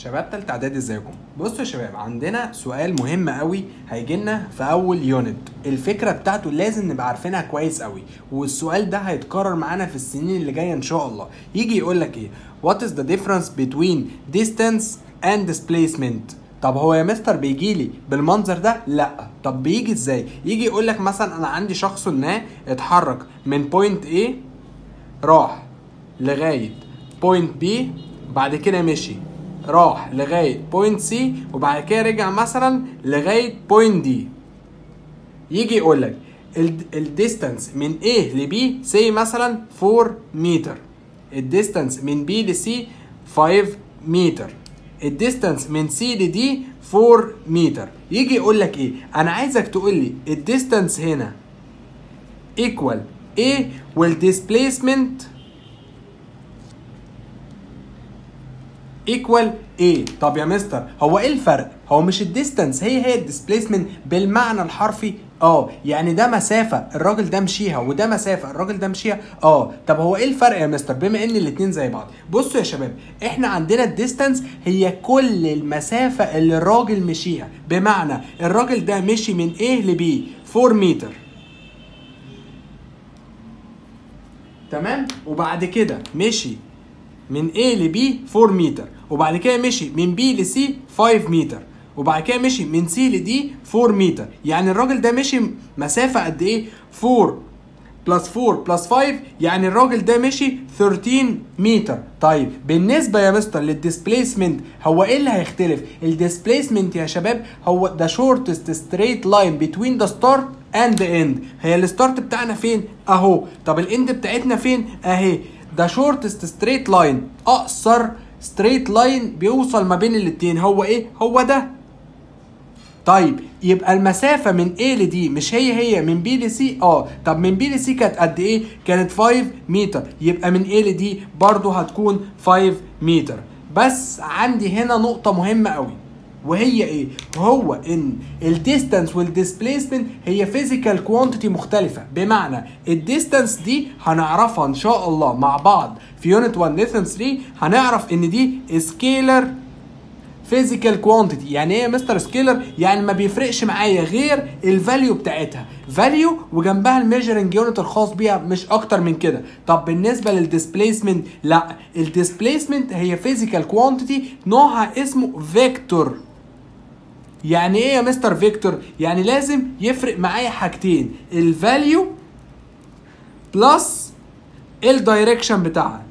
شباب تالتة اعدادي ازيكم؟ بصوا يا شباب، عندنا سؤال مهم قوي هيجي لنا في اول يونت. الفكره بتاعته لازم نبقى عارفينها كويس قوي، والسؤال ده هيتكرر معانا في السنين اللي جايه ان شاء الله. يجي يقول لك ايه؟ What is the difference between distance and displacement؟ طب هو يا مستر بيجي لي بالمنظر ده؟ لا. طب بيجي ازاي؟ يجي يقول لك مثلا انا عندي شخص ما اتحرك من بوينت A راح لغايه بوينت B، بعد كده مشي راح لغايه بوينت سي، وبعد كده رجع مثلا لغايه بوينت دي. يجي يقول لك الديستانس من A ل B سي مثلا 4 متر، الديستانس من B ل C 5 متر، الديستانس من C ل D 4 متر. يجي يقول لك ايه؟ انا عايزك تقول لي الديستانس هنا ايكوال A والديسبليسمنت ايكوال ايه. طب يا مستر هو ايه الفرق؟ هو مش الديستانس هي الديسبليسمنت بالمعنى الحرفي؟ يعني ده مسافه الراجل ده مشيها وده مسافه الراجل ده مشيها. طب هو ايه الفرق يا مستر بما ان الاتنين زي بعض؟ بصوا يا شباب، احنا عندنا الديستانس هي كل المسافه اللي الراجل مشيها، بمعنى الراجل ده مشي من A ل B 4 متر، تمام؟ وبعد كده مشي من A ل B 4 متر، وبعد كده مشي من B ل C 5 متر، وبعد كده مشي من C ل D 4 متر. يعني الراجل ده مشي مسافة قد ايه؟ 4 بلس 4 بلس 5، يعني الراجل ده مشي 13 متر. طيب بالنسبة يا مستر للديسبليسمنت، هو ايه اللي هيختلف؟ الديسبليسمنت يا شباب هو the shortest straight line between the start and the end. هي الستارت بتاعنا فين؟ اهو. طب الاند بتاعتنا فين؟ اهي. ده شورتست ستريت لاين، اقصر ستريت لاين بيوصل ما بين الاتنين، هو ايه؟ هو ده. طيب يبقى المسافة من A ل D مش هي من B ل C؟ طب من B ل C كانت قد ايه؟ كانت 5 متر، يبقى من A ل D برضو هتكون 5 متر. بس عندي هنا نقطة مهمة قوي، وهي ايه؟ هو ان الديستانس والديسبليسمنت هي فيزيكال كوانتيتي مختلفه، بمعنى الديستانس دي هنعرفها ان شاء الله مع بعض في يونت 1 ليسن 3، هنعرف ان دي سكيلر فيزيكال كوانتيتي. يعني ايه يا مستر سكيلر؟ يعني ما بيفرقش معايا غير الفاليو بتاعتها، فاليو وجنبها الميجرنج يونت الخاص بيها، مش اكتر من كده. طب بالنسبه للديسبليسمنت، لا، الديسبليسمنت هي فيزيكال كوانتيتي نوعها اسمه فيكتور. يعني ايه يا مستر فيكتور؟ يعني لازم يفرق معايا حاجتين، الفاليو بلس الدايركشن بتاعها.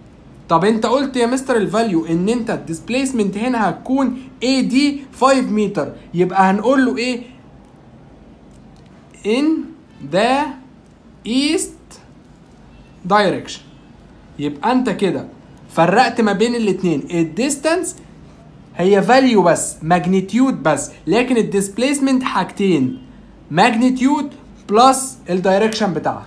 طب انت قلت يا مستر الفاليو ان انت الديسبليسمنت هنا هتكون اي دي 5 متر، يبقى هنقول له ايه؟ in the east direction. يبقى انت كده فرقت ما بين الاتنين، الديستانس هي فاليو بس، ماجنتيود بس، لكن الديسبليسمنت حاجتين، ماجنتيود بلس الدايركشن بتاعها.